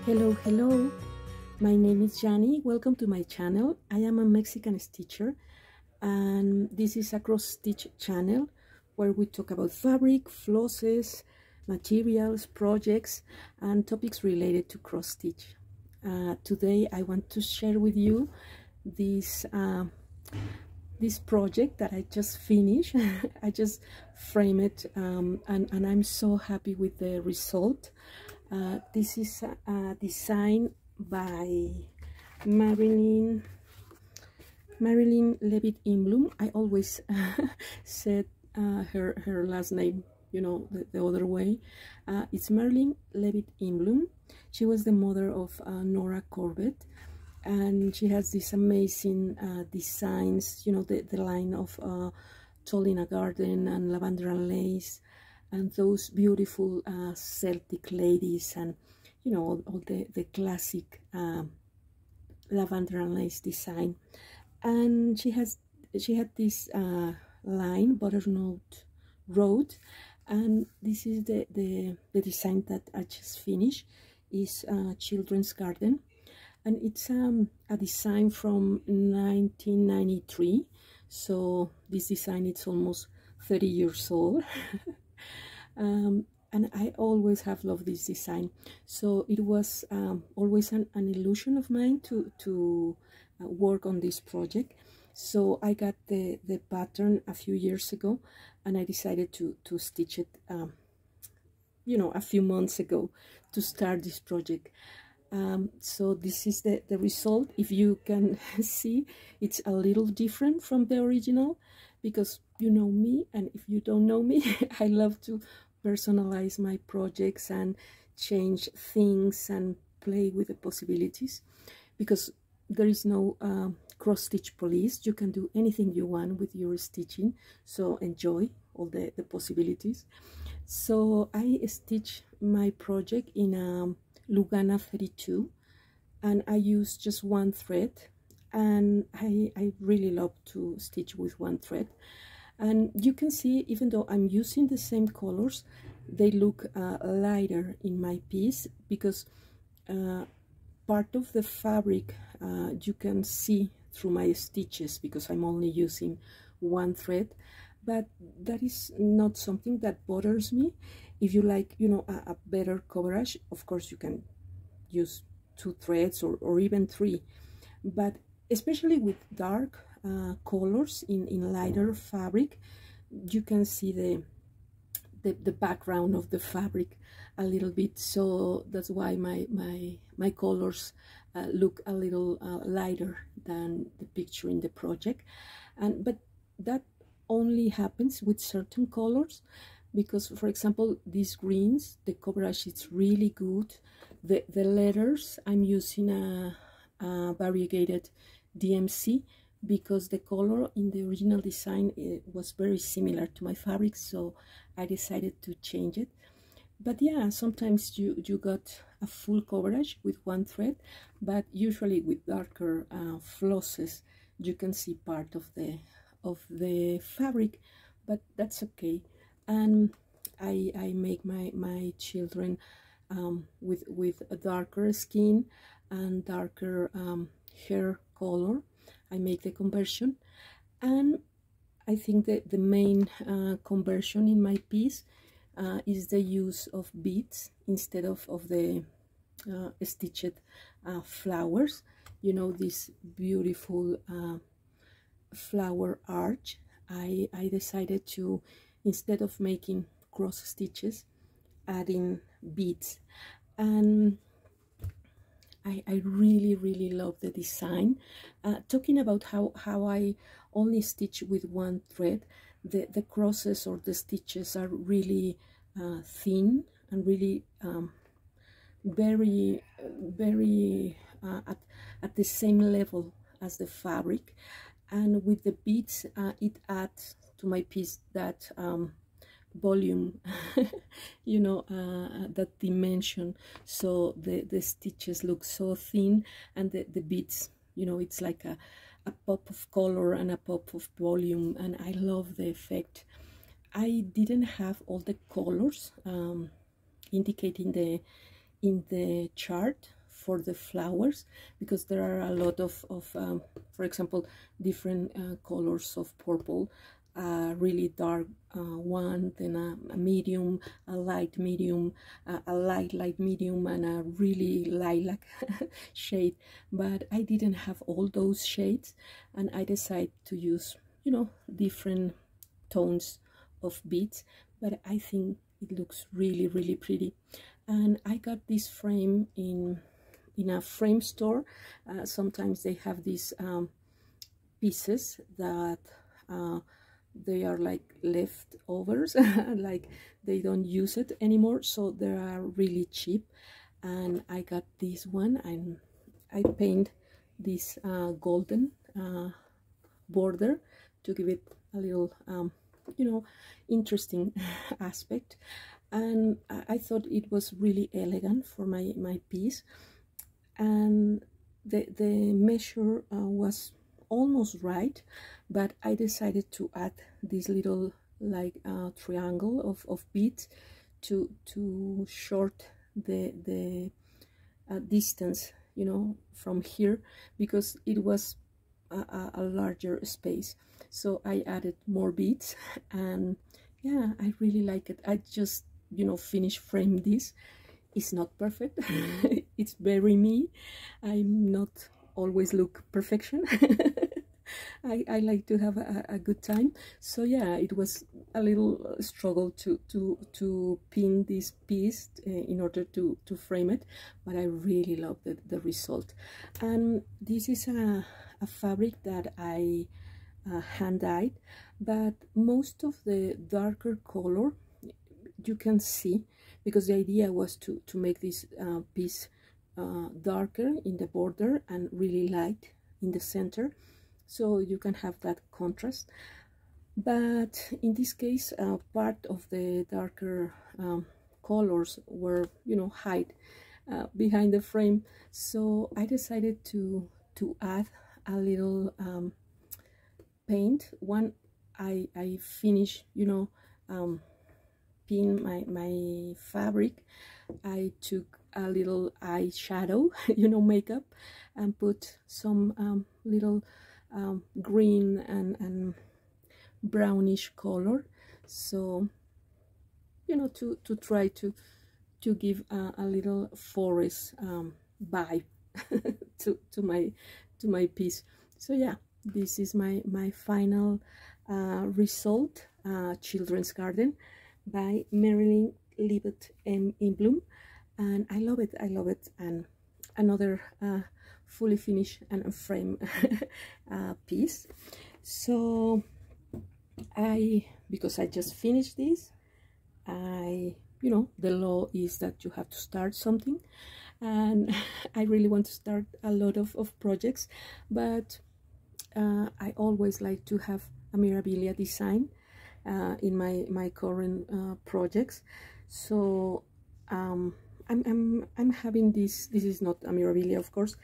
Hello, hello. My name is Jani. Welcome to my channel. I am a Mexican stitcher, and this is a cross stitch channel where we talk about fabric, flosses, materials, projects, and topics related to cross stitch. Today I want to share with you this project that I just finished. I just framed it, and I'm so happy with the result. This is a design by Marilyn Levitt Imblum. I always said her last name, you know, the other way. It's Marilyn Levitt Imblum. She was the mother of Nora Corbett, and she has these amazing designs, you know, the line of Tall in a Garden and Lavender and Lace, and those beautiful Celtic ladies, and you know, all the classic Lavender and Lace design. And she had this line, Butternut Road, and this is the design that I just finished. Is Children's Garden, and it's a design from 1993, so this design is almost 30 years old. And I always have loved this design, so it was always an illusion of mine to work on this project. So I got the pattern a few years ago, and I decided to stitch it you know, a few months ago to start this project. So this is the result. If you can see, it's a little different from the original, because you know me, and if you don't know me, I love to personalize my projects and change things and play with the possibilities, because there is no cross stitch police. You can do anything you want with your stitching, so enjoy all the possibilities. So I stitch my project in a Lugana 32, and I use just one thread, and I really love to stitch with one thread. And you can see, even though I'm using the same colors, they look lighter in my piece, because part of the fabric you can see through my stitches, because I'm only using one thread. But that is not something that bothers me. If you like, you know, a better coverage, of course you can use 2 threads or even 3. But especially with dark colors in lighter fabric, you can see the background of the fabric a little bit. So that's why my colors look a little lighter than the picture in the project. But that only happens with certain colors, because for example these greens, the coverage is really good. The letters, I'm using a variegated DMC, because the color in the original design was very similar to my fabric, so I decided to change it. But yeah, sometimes you got a full coverage with one thread, but usually with darker flosses you can see part of the fabric, but that's okay. And I make my children with a darker skin and darker hair color. I make the conversion, and I think that the main conversion in my piece is the use of beads instead of the stitched flowers. You know, this beautiful flower arch. I decided to, instead of making cross stitches, add in beads, and I really love the design. Talking about how I only stitch with one thread, the crosses or the stitches are really thin and really very at the same level as the fabric. And with the beads, it adds to my piece that volume, you know, that dimension. So the stitches look so thin, and the beads, you know, it's like a pop of color and a pop of volume, and I love the effect. I didn't have all the colors indicating in the chart for the flowers, because there are a lot of for example, different colors of purple, really dark one, then a medium, a light medium, a light medium, and a really lilac shade. But I didn't have all those shades, and I decided to use, you know, different tones of beads. But I think it looks really, really pretty. And I got this frame in a frame store. Sometimes they have these pieces that they are like leftovers, like they don't use it anymore, so they are really cheap. And I got this one, and I paint this golden border to give it a little you know, interesting aspect. And I thought it was really elegant for my piece. And the measure was almost right, but I decided to add this little like triangle of beads to short the distance, you know, from here, because it was a larger space. So I added more beads, and yeah, I really like it. I just, you know, finished frame this. It's not perfect. It's very me. I'm not always look perfection. I like to have a good time. So yeah, it was a little struggle to pin this piece in order to frame it, but I really love the result. And this is a fabric that I hand dyed, but most of the darker color you can see, because the idea was to make this piece darker in the border and really light in the center, so you can have that contrast. But in this case, part of the darker colors were, you know, hide behind the frame, so I decided to add a little paint. One, I finished, you know, pin my fabric. I took a little eyeshadow, you know, makeup, and put some little green and brownish color, so, you know, to try to give a little forest vibe to my piece. So yeah, this is my final result, Children's Garden by Marilyn Libet in Bloom, and I love it. And another fully finished and frame piece. So because I just finished this, you know, the law is that you have to start something, and I really want to start a lot of projects, but I always like to have a memorabilia design in my current projects. So I'm having this is not a memorabilia, of course,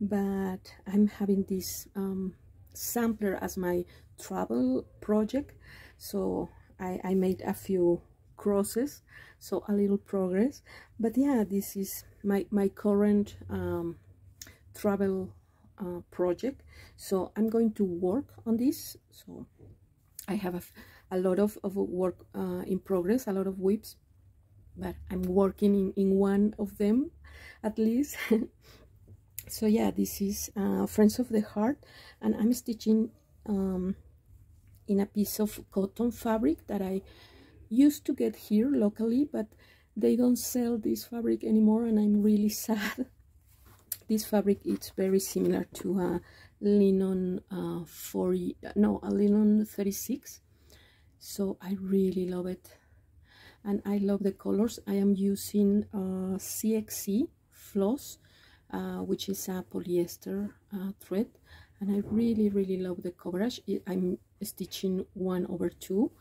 but I'm having this sampler as my travel project. So I made a few crosses, so a little progress. But yeah, this is my current travel project, so I'm going to work on this. So I have a lot of work in progress, a lot of whips, but I'm working in one of them at least. So yeah, this is Friends of the Heart, and I'm stitching in a piece of cotton fabric that I used to get here locally, but they don't sell this fabric anymore, and I'm really sad. This fabric is very similar to a linen a linen 36, so I really love it, and I love the colors. I am using CXC floss, which is a polyester thread, and I really love the coverage. I'm stitching 1/2,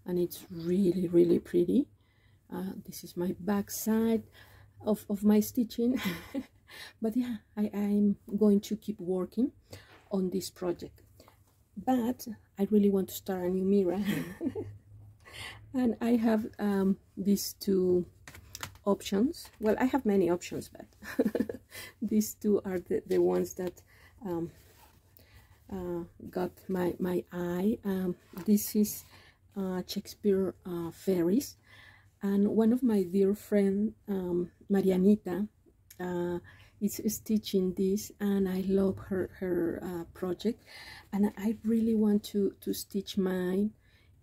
and it's really pretty. This is my back side of my stitching. But yeah, I'm going to keep working on this project, but I really want to start a new mirror. And I have these two options. Well, I have many options, but These two are the ones that got my eye. This is Shakespeare fairies, and one of my dear friend, Marianita, is stitching this, and I love her project, and I really want to stitch mine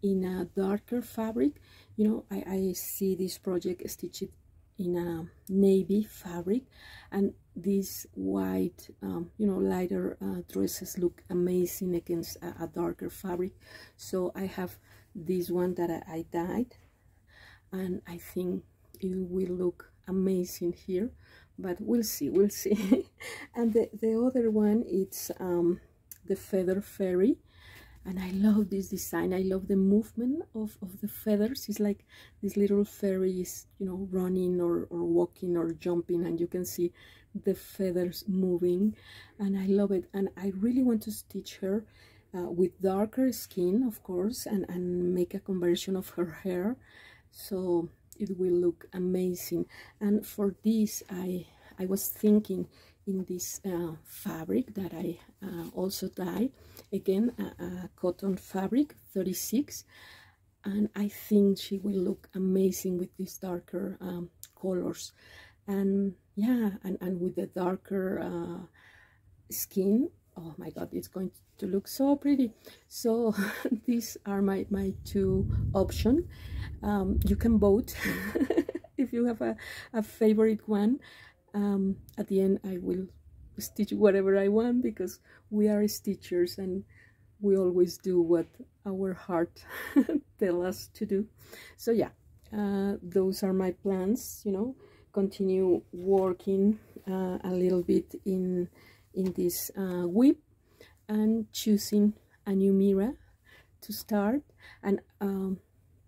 in a darker fabric. You know, I see this project stitched in a navy fabric, and these white you know, lighter dresses look amazing against a darker fabric. So I have this one that I dyed, and I think it will look amazing here, but we'll see. And the other one, it's the feather fairy, and I love this design. I love the movement of the feathers. It's like these little fairies, you know, running or walking or jumping, and you can see the feathers moving, and I love it. And I really want to stitch her with darker skin, of course, and make a conversion of her hair, so it will look amazing. And for this, I was thinking in this fabric that I also dye, again a cotton fabric 36, and I think she will look amazing with these darker colors, and yeah, and with the darker skin. Oh my god, it's going to look so pretty. So these are my two options. You can vote if you have a favorite one. At the end I will stitch whatever I want, because we are stitchers and we always do what our heart tell us to do. So yeah, those are my plans, you know, continue working a little bit in this whip, and choosing a new mirror to start. And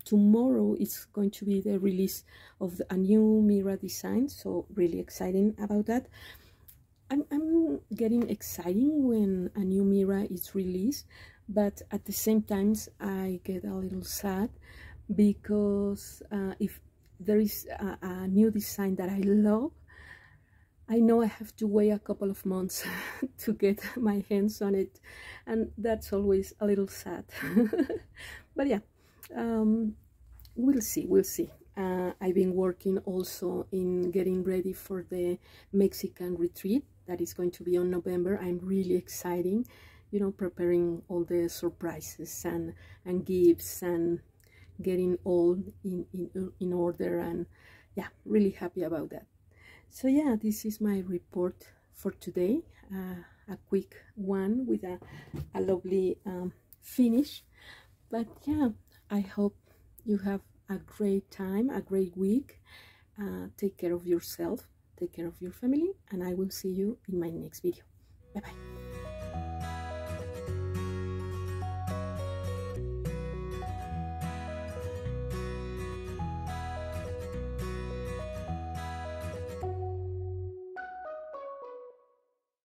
tomorrow is going to be the release of a new mirror design, so really exciting about that. I'm getting excited when a new mirror is released, but at the same time I get a little sad, because if there is a new design that I love, I know I have to wait a couple of months to get my hands on it, and that's always a little sad. But yeah, we'll see. I've been working also in getting ready for the Mexican retreat that is going to be on November. I'm really excited, you know, preparing all the surprises and gifts and getting all in order, and yeah, really happy about that. So yeah, this is my report for today, a quick one with a lovely finish. But yeah, I hope you have a great time, a great week. Take care of yourself, take care of your family, and I will see you in my next video. Bye bye.